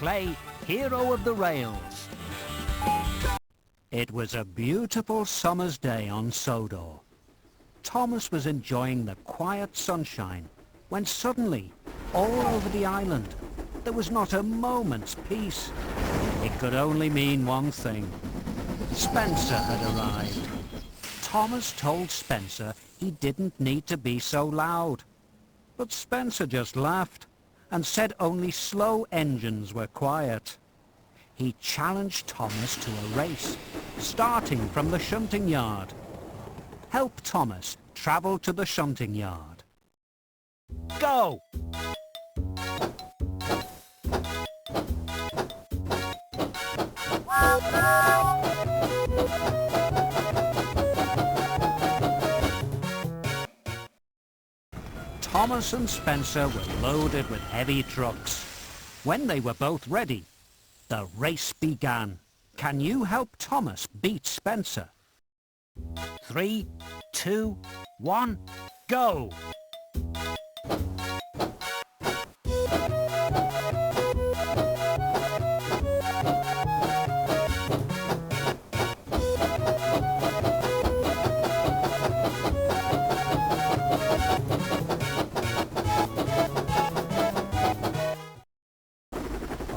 play Hero of the Rails. It was a beautiful summer's day on Sodor. Thomas was enjoying the quiet sunshine when suddenly, all over the island, there was not a moment's peace. It could only mean one thing. Spencer had arrived. Thomas told Spencer he didn't need to be so loud. But Spencer just laughed and said only slow engines were quiet. He challenged Thomas to a race, starting from the shunting yard. Help Thomas travel to the shunting yard. Go! Thomas and Spencer were loaded with heavy trucks. When they were both ready, the race began. Can you help Thomas beat Spencer? 3, 2, 1, go!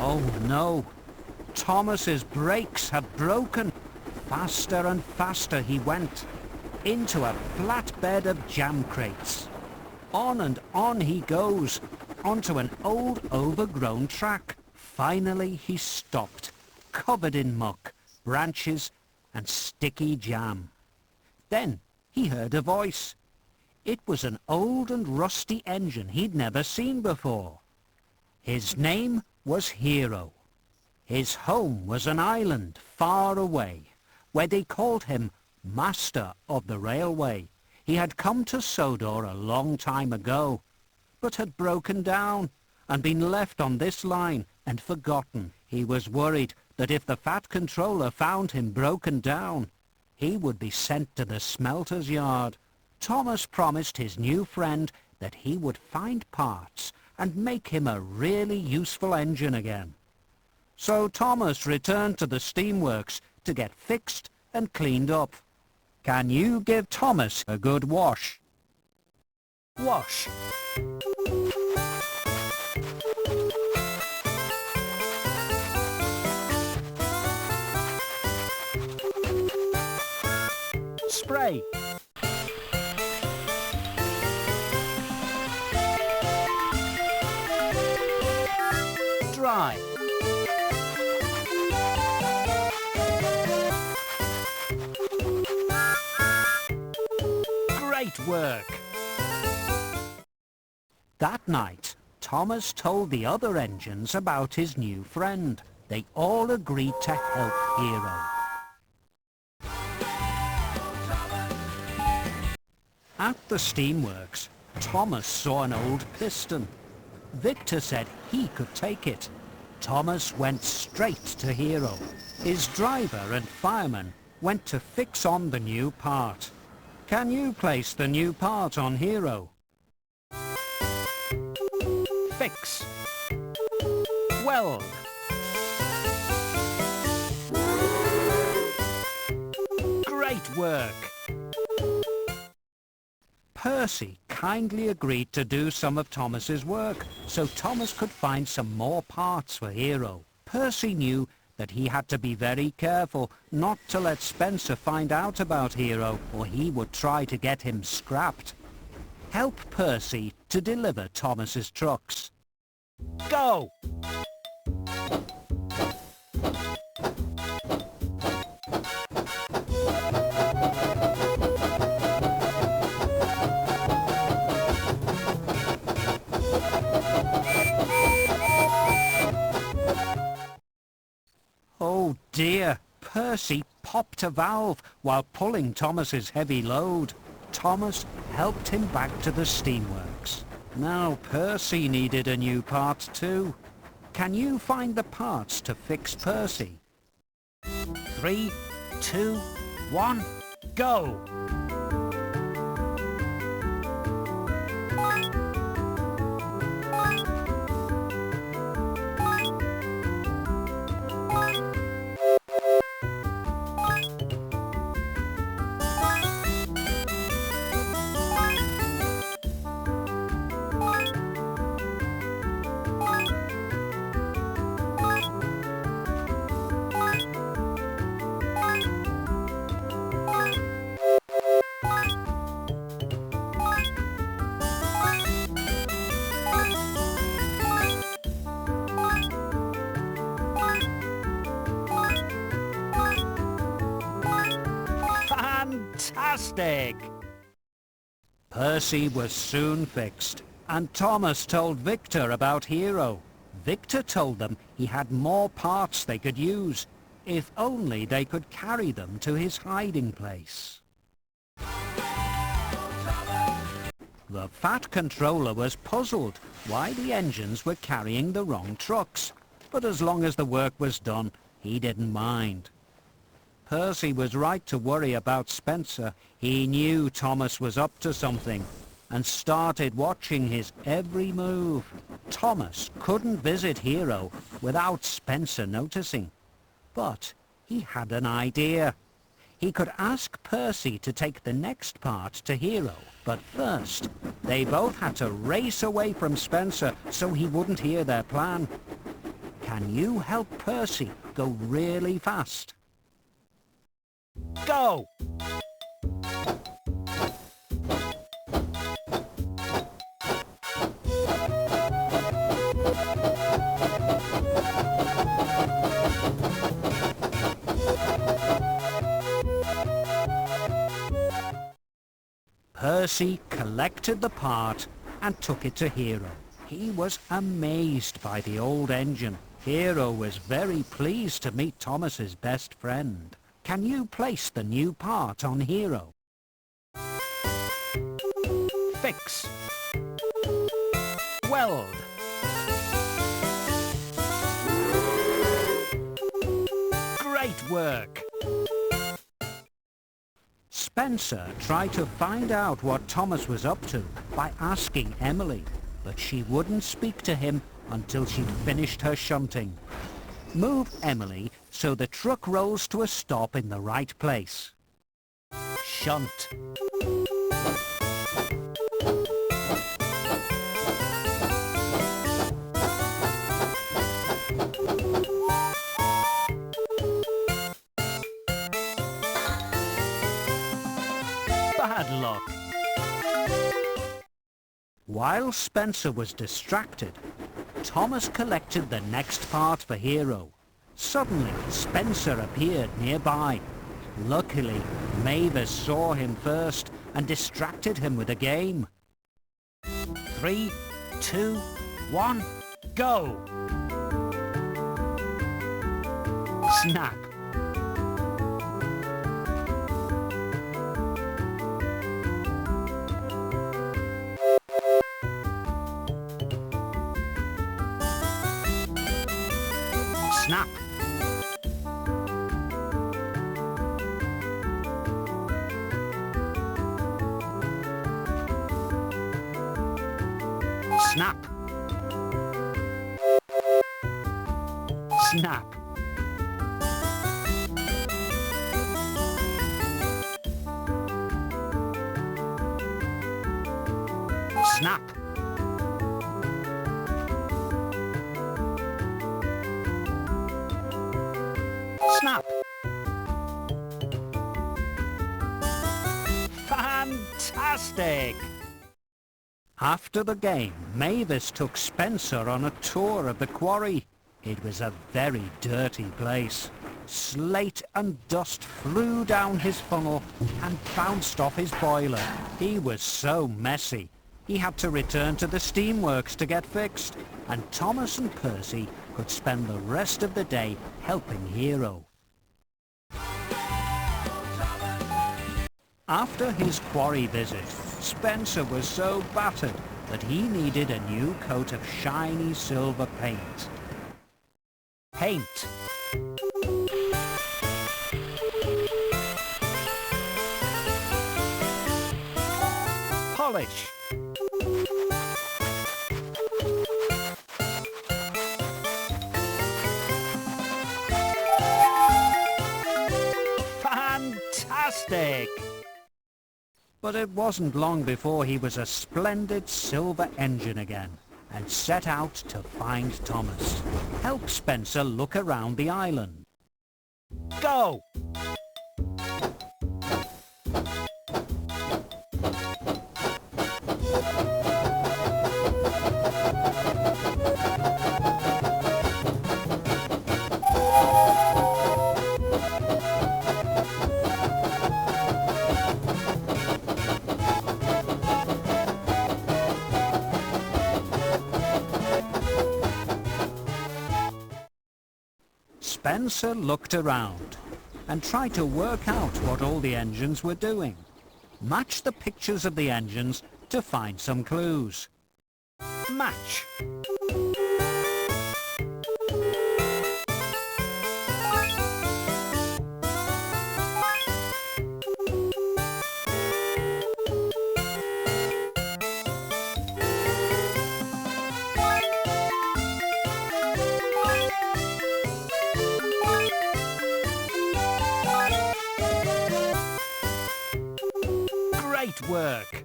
Oh no! Thomas's brakes have broken. Faster and faster he went, into a flat bed of jam crates. On and on he goes, onto an old overgrown track. Finally he stopped, covered in muck, branches and sticky jam. Then he heard a voice. It was an old and rusty engine he'd never seen before. His name was Hiro. His home was an island far away, where they called him Master of the Railway. He had come to Sodor a long time ago, but had broken down and been left on this line and forgotten. He was worried that if the Fat Controller found him broken down, he would be sent to the smelter's yard. Thomas promised his new friend that he would find parts and make him a really useful engine again. So Thomas returned to the steamworks to get fixed and cleaned up. Can you give Thomas a good wash? Wash. Spray. Dry. Great work! That night, Thomas told the other engines about his new friend. They all agreed to help Hiro. At the steamworks, Thomas saw an old piston. Victor said he could take it. Thomas went straight to Hiro. His driver and fireman went to fix on the new part. Can you place the new part on Hiro? Fix. Weld. Great work! Percy kindly agreed to do some of Thomas's work, so Thomas could find some more parts for Hiro. Percy knew that he had to be very careful not to let Spencer find out about Hiro, or he would try to get him scrapped. Help Percy to deliver Thomas's trucks. Go! Oh dear, Percy popped a valve while pulling Thomas's heavy load. Thomas helped him back to the steamworks. Now Percy needed a new part too. Can you find the parts to fix Percy? 3, 2, 1, go! Fantastic! Percy was soon fixed, and Thomas told Victor about Hiro. Victor told them he had more parts they could use, if only they could carry them to his hiding place. The Fat Controller was puzzled why the engines were carrying the wrong trucks, but as long as the work was done, he didn't mind. Percy was right to worry about Spencer. He knew Thomas was up to something and started watching his every move. Thomas couldn't visit Hiro without Spencer noticing, but he had an idea. He could ask Percy to take the next part to Hiro, but first they both had to race away from Spencer so he wouldn't hear their plan. Can you help Percy go really fast? Go! Percy collected the part and took it to Hiro. He was amazed by the old engine. Hiro was very pleased to meet Thomas's best friend. Can you place the new part on Hiro? Fix. Weld. Great work! Spencer tried to find out what Thomas was up to by asking Emily, but she wouldn't speak to him until she'd finished her shunting. Move Emily so the truck rolls to a stop in the right place. Shunt. Bad luck. While Spencer was distracted, Thomas collected the next part for Hiro. Suddenly, Spencer appeared nearby. Luckily, Mavis saw him first and distracted him with a game. 3, 2, 1, go! Snap. Snap. Snap. Snap. Snap. Snap. Fantastic! After the game, Mavis took Spencer on a tour of the quarry. It was a very dirty place. Slate and dust flew down his funnel and bounced off his boiler. He was so messy. He had to return to the steamworks to get fixed, and Thomas and Percy could spend the rest of the day helping Hiro. After his quarry visit, Spencer was so battered that he needed a new coat of shiny silver paint. Paint. Polish. Fantastic! But it wasn't long before he was a splendid silver engine again and set out to find Thomas. Help Spencer look around the island. Go! Spencer looked around and tried to work out what all the engines were doing. Match the pictures of the engines to find some clues. Match. Great work!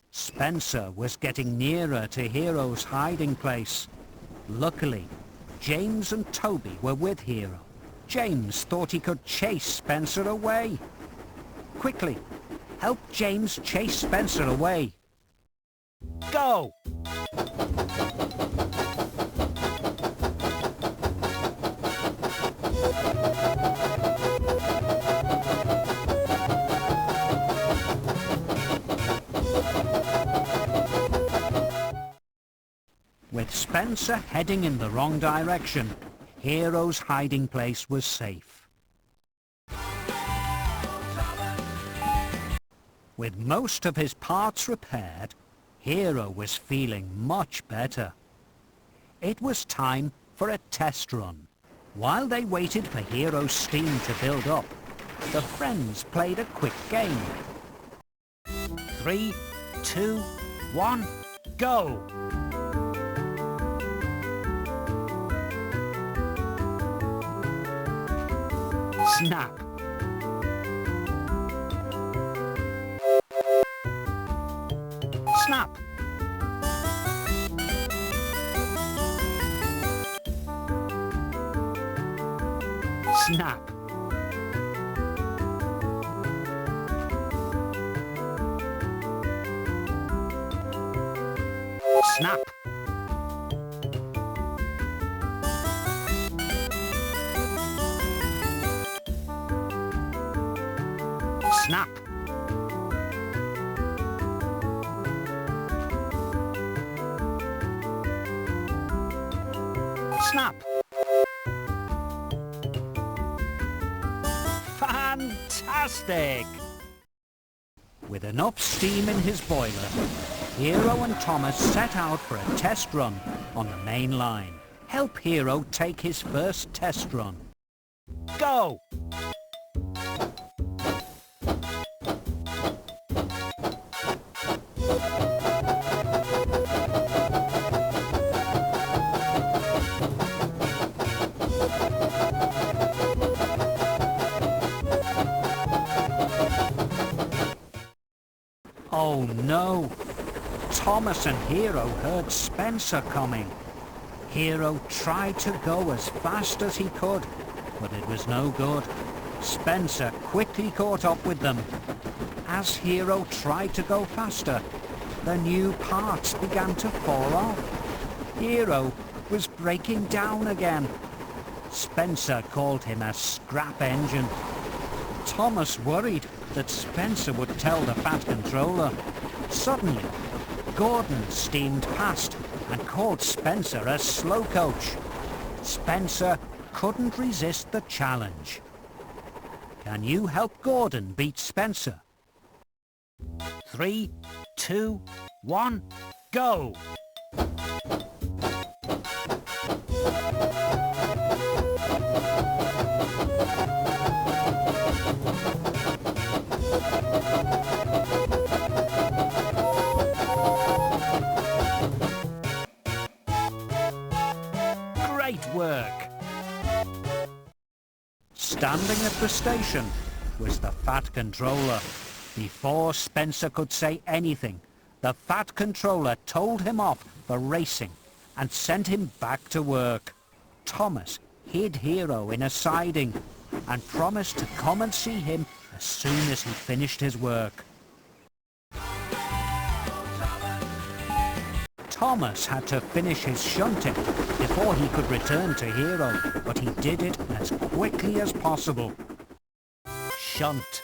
Spencer was getting nearer to Hiro's hiding place. Luckily, James and Toby were with Hiro. James thought he could chase Spencer away. Quickly, help James chase Spencer away. Go! With Spencer heading in the wrong direction, Hiro's hiding place was safe. With most of his parts repaired, Hiro was feeling much better. It was time for a test run. While they waited for Hiro's steam to build up, the friends played a quick game. 3, 2, 1, go! Snap! Snap! Snap! Snap! Snap! Snap! Fantastic! With enough steam in his boiler, Hiro and Thomas set out for a test run on the main line. Help Hiro take his first test run. Go! Oh no! Thomas and Hiro heard Spencer coming. Hiro tried to go as fast as he could, but it was no good. Spencer quickly caught up with them. As Hiro tried to go faster, the new parts began to fall off. Hiro was breaking down again. Spencer called him a scrap engine. Thomas worried that Spencer would tell the Fat Controller. Suddenly, Gordon steamed past and called Spencer a slow coach. Spencer couldn't resist the challenge. Can you help Gordon beat Spencer? 3, 2, 1, go! Great work! Standing at the station was the Fat Controller. Before Spencer could say anything, the Fat Controller told him off for racing and sent him back to work. Thomas hid Hiro in a siding and promised to come and see him as soon as he finished his work. Thomas had to finish his shunting before he could return to Hiro, but he did it as quickly as possible. Shunt.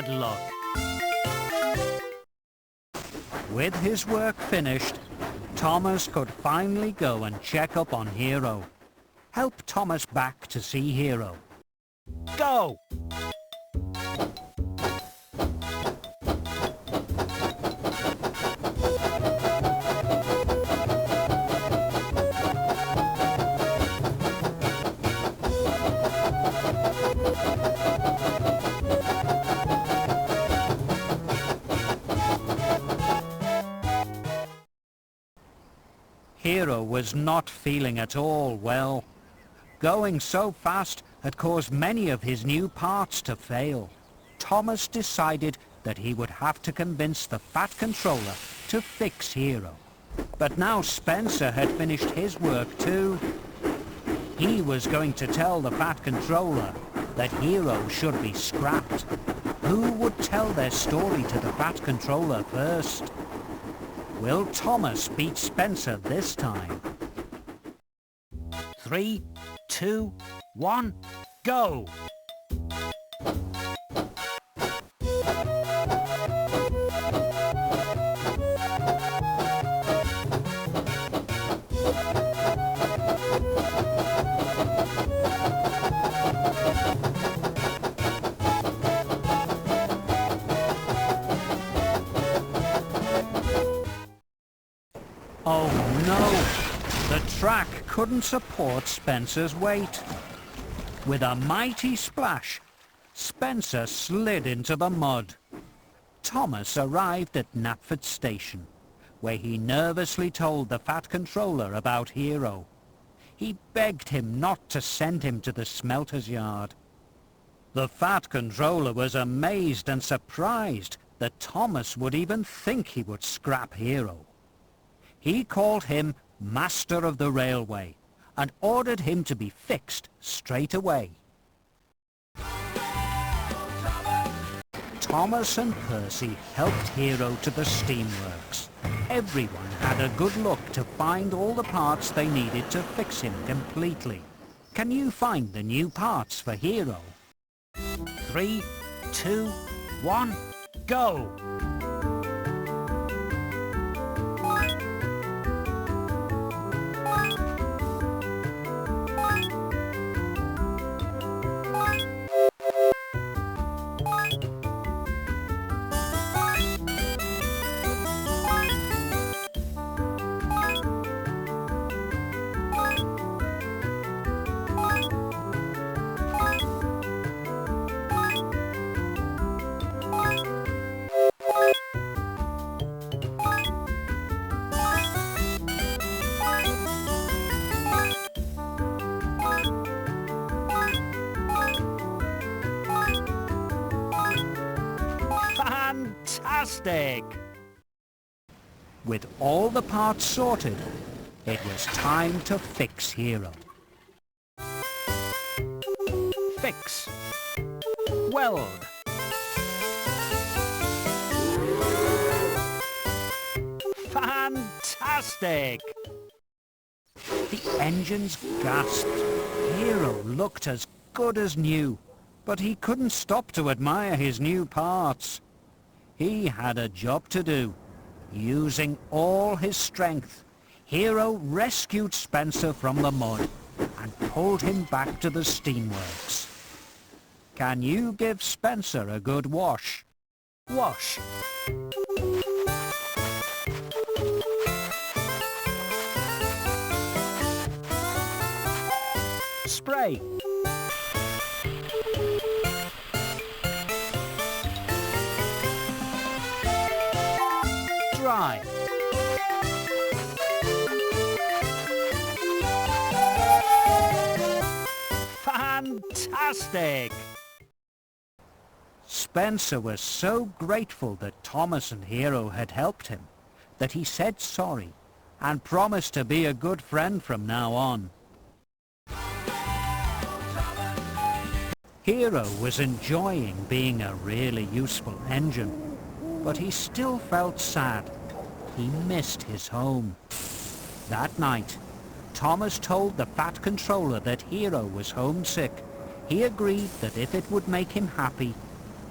bad luck. With his work finished, Thomas could finally go and check up on Hiro. Help Thomas back to see Hiro. Go! Hiro was not feeling at all well. Going so fast had caused many of his new parts to fail. Thomas decided that he would have to convince the Fat Controller to fix Hiro. But now Spencer had finished his work too. He was going to tell the Fat Controller that Hiro should be scrapped. Who would tell their story to the Fat Controller first? Will Thomas beat Spencer this time? 3, 2, 1, go! Oh no! The track couldn't support Spencer's weight. With a mighty splash, Spencer slid into the mud. Thomas arrived at Knapford Station, where he nervously told the Fat Controller about Hiro. He begged him not to send him to the smelter's yard. The Fat Controller was amazed and surprised that Thomas would even think he would scrap Hiro. He called him Master of the Railway and ordered him to be fixed straight away. Thomas and Percy helped Hiro to the steamworks. Everyone had a good look to find all the parts they needed to fix him completely. Can you find the new parts for Hiro? 3, 2, 1, go! Fantastic! With all the parts sorted, it was time to fix Hiro. Fix. Weld. Fantastic! The engines gasped. Hiro looked as good as new, but he couldn't stop to admire his new parts. He had a job to do. Using all his strength, Hiro rescued Spencer from the mud and pulled him back to the steamworks. Can you give Spencer a good wash? Wash. Spray. Dry. Fantastic! Spencer was so grateful that Thomas and Hiro had helped him that he said sorry and promised to be a good friend from now on. Hiro was enjoying being a really useful engine, but he still felt sad. He missed his home. That night, Thomas told the Fat Controller that Hiro was homesick. He agreed that if it would make him happy,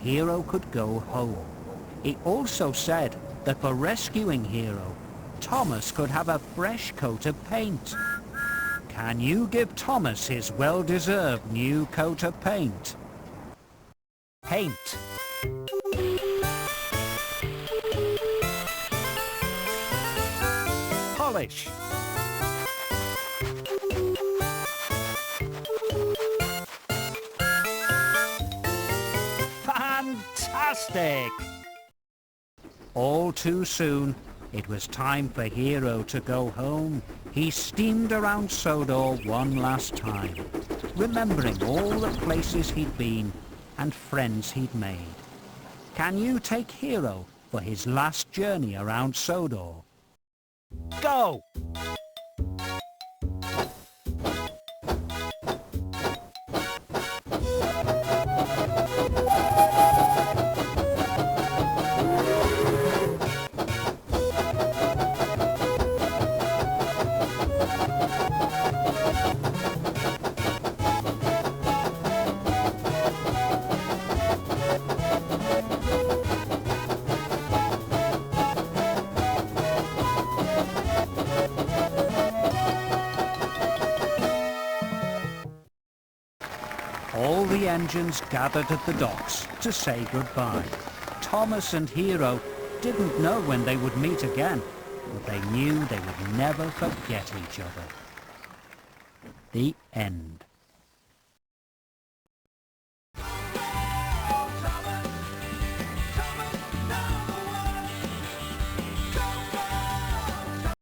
Hiro could go home. He also said that for rescuing Hiro, Thomas could have a fresh coat of paint. Can you give Thomas his well-deserved new coat of paint? Paint. Polish. Fantastic! All too soon, it was time for Hiro to go home. He steamed around Sodor one last time, remembering all the places he'd been and friends he'd made. Can you take Hiro for his last journey around Sodor? Go! All the engines gathered at the docks to say goodbye. Thomas and Hiro didn't know when they would meet again, but they knew they would never forget each other. The end.